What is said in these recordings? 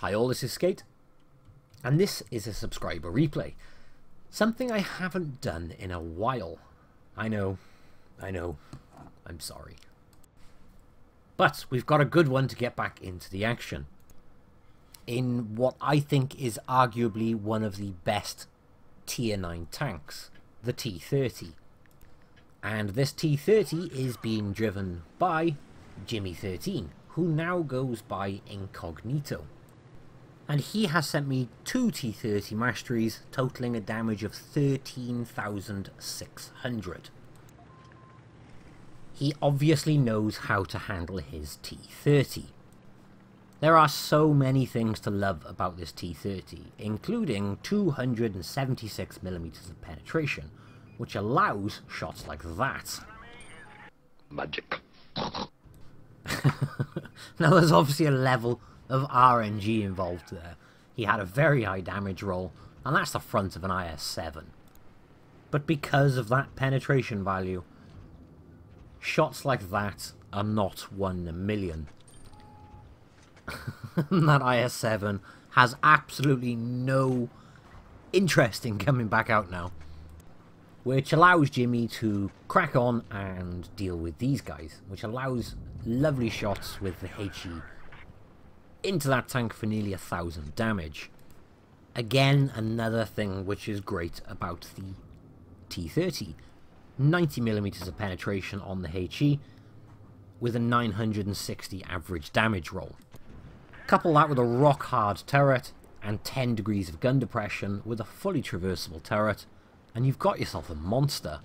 Hi all, this is Skate, and this is a subscriber replay. Something I haven't done in a while. I know, I'm sorry. But we've got a good one to get back into the action. In what I think is arguably one of the best tier 9 tanks, the T30. And this T30 is being driven by Jimmy13, who now goes by Incognito. And he has sent me 2 T30 masteries, totaling a damage of 13,600. He obviously knows how to handle his T30. There are so many things to love about this T30, including 276mm of penetration, which allows shots like that. Magic. Now there's obviously a level of RNG involved there. He had a very high damage roll, and that's the front of an IS-7. But because of that penetration value, shots like that are not 1 in a million. That IS-7 has absolutely no interest in coming back out now, which allows Jimmy to crack on and deal with these guys, which allows lovely shots with the HE into that tank for nearly 1,000 damage. Again, another thing which is great about the T30. 90mm of penetration on the HE with a 960 average damage roll. Couple that with a rock hard turret and 10 degrees of gun depression with a fully traversable turret, and you've got yourself a monster.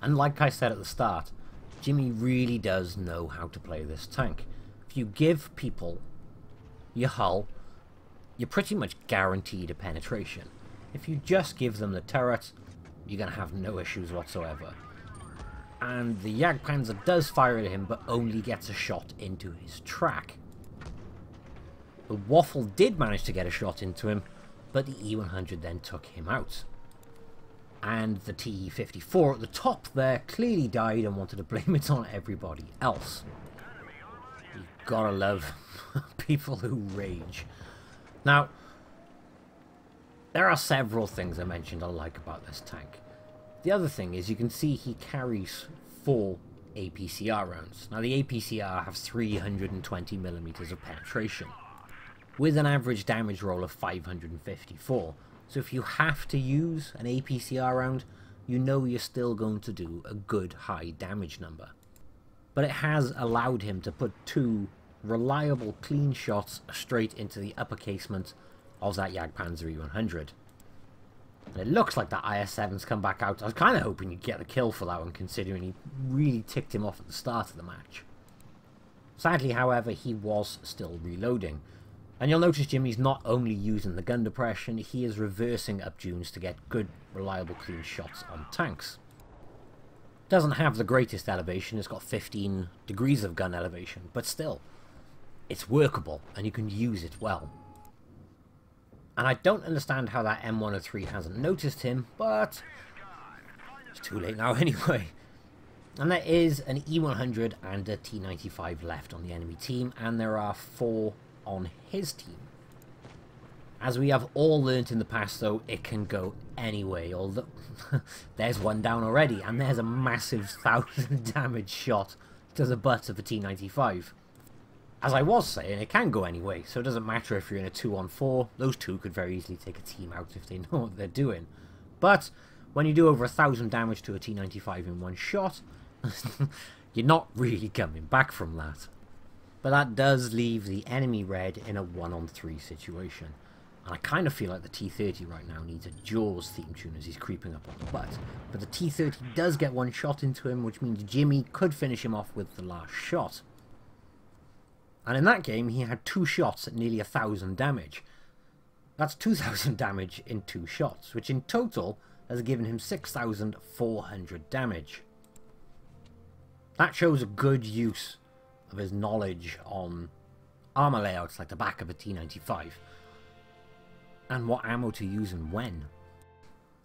And like I said at the start, Jimmy really does know how to play this tank. If you give people your hull, you're pretty much guaranteed a penetration. If you just give them the turret, you're going to have no issues whatsoever. And the Jagdpanzer does fire at him, but only gets a shot into his track. The Waffle did manage to get a shot into him, but the E100 then took him out. And the T54 at the top there clearly died and wanted to blame it on everybody else. You gotta love people who rage. Now, there are several things I mentioned I like about this tank. The other thing is you can see he carries 4 APCR rounds. Now the APCR have 320mm of penetration, with an average damage roll of 554. So if you have to use an APCR round, you know you're still going to do a good high damage number. But it has allowed him to put 2 reliable clean shots straight into the upper casement of that Jagdpanzer E100. And it looks like that IS-7's come back out. I was kind of hoping you'd get the kill for that one, considering he really ticked him off at the start of the match. Sadly, however, he was still reloading. And you'll notice Jimmy's not only using the gun depression, he is reversing up dunes to get good, reliable, clean shots on tanks. Doesn't have the greatest elevation, it's got 15 degrees of gun elevation, but still, it's workable and you can use it well. And I don't understand how that M103 hasn't noticed him, but it's too late now anyway. And there is an E100 and a T95 left on the enemy team, and there are 4 on his team. As we have all learnt in the past though, it can go anyway, although there's one down already, and there's a massive 1,000 damage shot to the butt of a T95. As I was saying, it can go anyway, so it doesn't matter if you're in a 2-on-4, those 2 could very easily take a team out if they know what they're doing. But when you do over 1,000 damage to a T95 in one shot, you're not really coming back from that. But that does leave the enemy red in a 1-on-3 situation. And I kind of feel like the T30 right now needs a Jaws theme tune as he's creeping up on the butt. But the T30 does get 1 shot into him, which means Jimmy could finish him off with the last shot. And in that game, he had 2 shots at nearly 1,000 damage. That's 2,000 damage in 2 shots, which in total has given him 6,400 damage. That shows a good use of his knowledge on armor layouts like the back of a T95, and what ammo to use and when.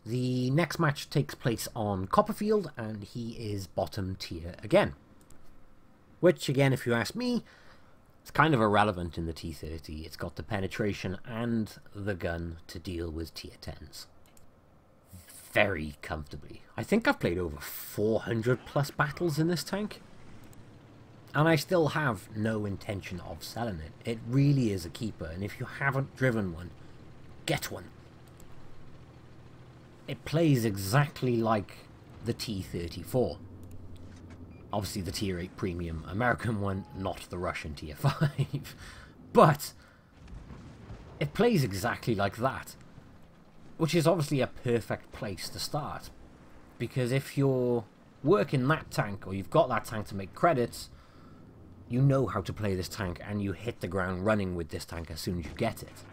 The next match takes place on Copperfield, and he is bottom tier again. Which, again, if you ask me, It's kind of irrelevant in the T-30. It's got the penetration and the gun to deal with tier 10s. Very comfortably. I think I've played over 400 plus battles in this tank. And I still have no intention of selling it. It really is a keeper, and if you haven't driven one, get one. It plays exactly like the T-34. Obviously the tier 8 premium American one, not the Russian tier 5. But it plays exactly like that. Which is obviously a perfect place to start. Because if you're working that tank, or you've got that tank to make credits, you know how to play this tank, and you hit the ground running with this tank as soon as you get it.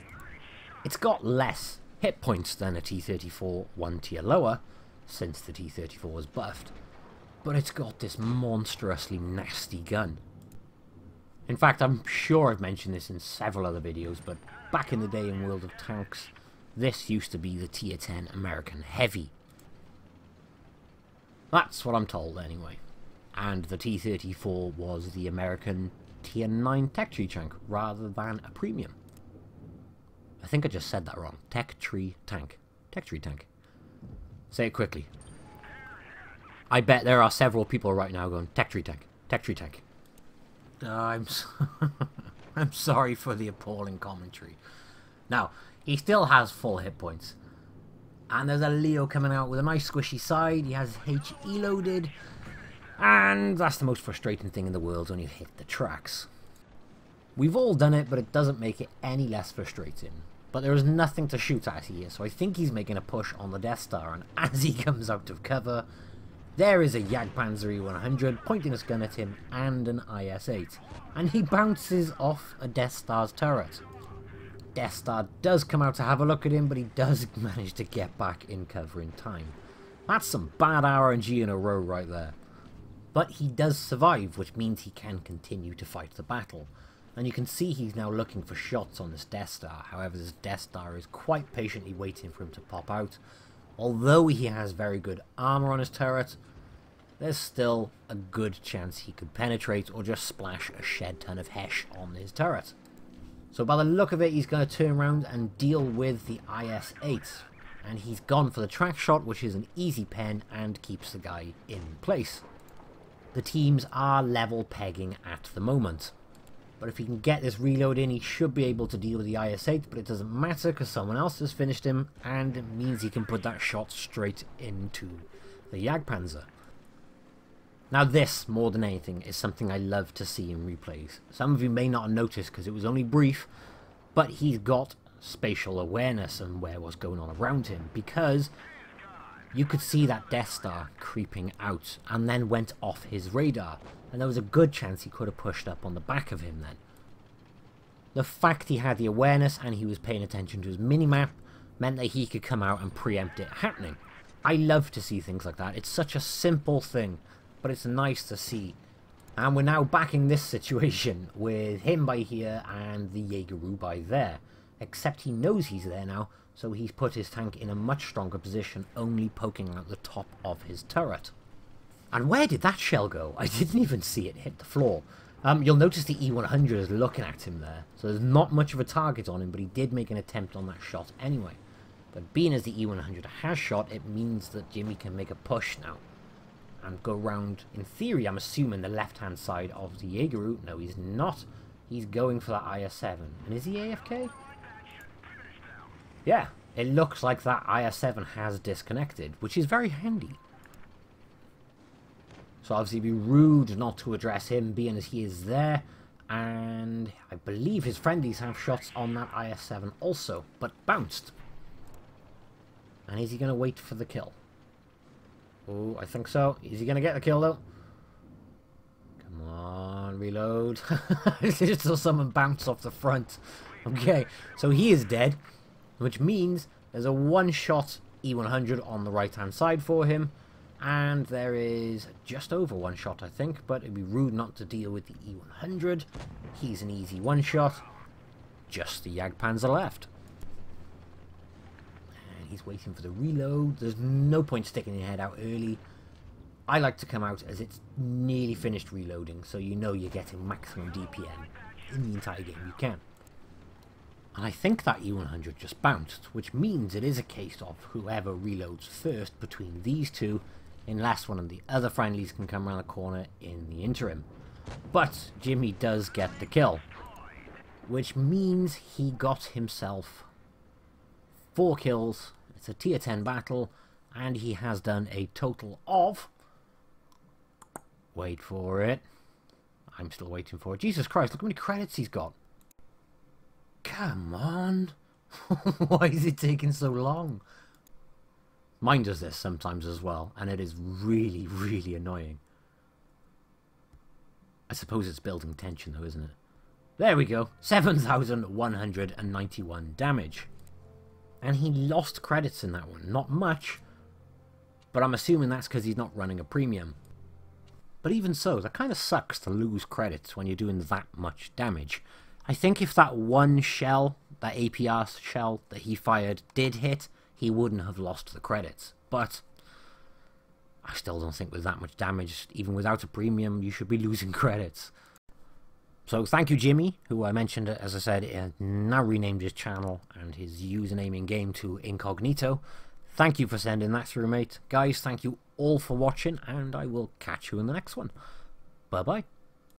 It's got less hit points than a T-34 one tier lower, since the T-34 was buffed, but it's got this monstrously nasty gun. In fact, I'm sure I've mentioned this in several other videos, but back in the day in World of Tanks, this used to be the tier 10 American Heavy. That's what I'm told anyway. And the T-34 was the American tier 9 tech tree tank rather than a premium. I think I just said that wrong. Tech tree tank. Tech tree tank. Say it quickly. I bet there are several people right now going, tech tree tank. Tech tree tank. I'm sorry for the appalling commentary. Now, he still has full hit points. And there's a Leo coming out with a nice squishy side. He has HE loaded. And that's the most frustrating thing in the world when you hit the tracks. We've all done it, but it doesn't make it any less frustrating. But there is nothing to shoot at here, so I think he's making a push on the Death Star, and as he comes out of cover, there is a Jagdpanzer E100 pointing his gun at him and an IS-8. And he bounces off a Death Star's turret. Death Star does come out to have a look at him, but he does manage to get back in cover in time. That's some bad RNG in a row right there. But he does survive, which means he can continue to fight the battle. And you can see he's now looking for shots on this Death Star. However, this Death Star is quite patiently waiting for him to pop out. Although he has very good armor on his turret, there's still a good chance he could penetrate or just splash a shed ton of hesh on his turret. So by the look of it, he's going to turn around and deal with the IS-8. And he's gone for the track shot, which is an easy pen and keeps the guy in place. The teams are level pegging at the moment. But if he can get this reload in, he should be able to deal with the IS-8, but it doesn't matter because someone else has finished him, and it means he can put that shot straight into the Jagdpanzer. Now this, more than anything, is something I love to see in replays. Some of you may not have noticed because it was only brief, but he's got spatial awareness and where what's going on around him, because you could see that Death Star creeping out and then went off his radar, and there was a good chance he could have pushed up on the back of him then. The fact he had the awareness and he was paying attention to his minimap meant that he could come out and preempt it happening. I love to see things like that. It's such a simple thing, but it's nice to see. And we're now back in this situation with him by here and the Jaegeru by there. Except he knows he's there now, so he's put his tank in a much stronger position, only poking out the top of his turret. And where did that shell go? I didn't even see it hit the floor. You'll notice the E100 is looking at him there, so there's not much of a target on him, but he did make an attempt on that shot anyway. But being as the E100 has shot, it means that Jimmy can make a push now and go round, in theory, I'm assuming, the left-hand side of the Jaegeru. No, he's not. He's going for that IS-7. And is he AFK? Yeah, it looks like that IS-7 has disconnected, which is very handy. So obviously it'd be rude not to address him, being as he is there. And I believe his friendlies have shots on that IS-7 also, but bounced. And is he going to wait for the kill? Oh, I think so. Is he going to get the kill though? Come on, reload. Just saw someone bounce off the front. Okay, so he is dead, which means there's a one-shot E100 on the right-hand side for him. And there is just over one shot, I think, but it'd be rude not to deal with the E100. He's an easy one-shot. Just the Jagdpanzer left. And he's waiting for the reload. There's no point sticking your head out early. I like to come out as it's nearly finished reloading, so you know you're getting maximum DPM. in the entire game you can. And I think that E100 just bounced, which means it is a case of whoever reloads first between these two, unless one of the other friendlies can come around the corner in the interim. But Jimmy does get the kill, which means he got himself 4 kills. It's a tier 10 battle, and he has done a total of... Wait for it. I'm still waiting for it. Jesus Christ, look how many credits he's got. Come on. Why is it taking so long? Mine does this sometimes as well, and it is really, really annoying. I suppose it's building tension though, isn't it? There we go. 7,191 damage. And he lost credits in that one. Not much, but I'm assuming that's because he's not running a premium. But even so, that kind of sucks to lose credits when you're doing that much damage. I think if that one shell, that APR shell that he fired did hit, he wouldn't have lost the credits. But I still don't think with that much damage, even without a premium, you should be losing credits. So thank you, Jimmy, who I mentioned, as I said, now renamed his channel and his username in game to Incognito. Thank you for sending that through, mate. Guys, thank you all for watching, and I will catch you in the next one. Bye-bye.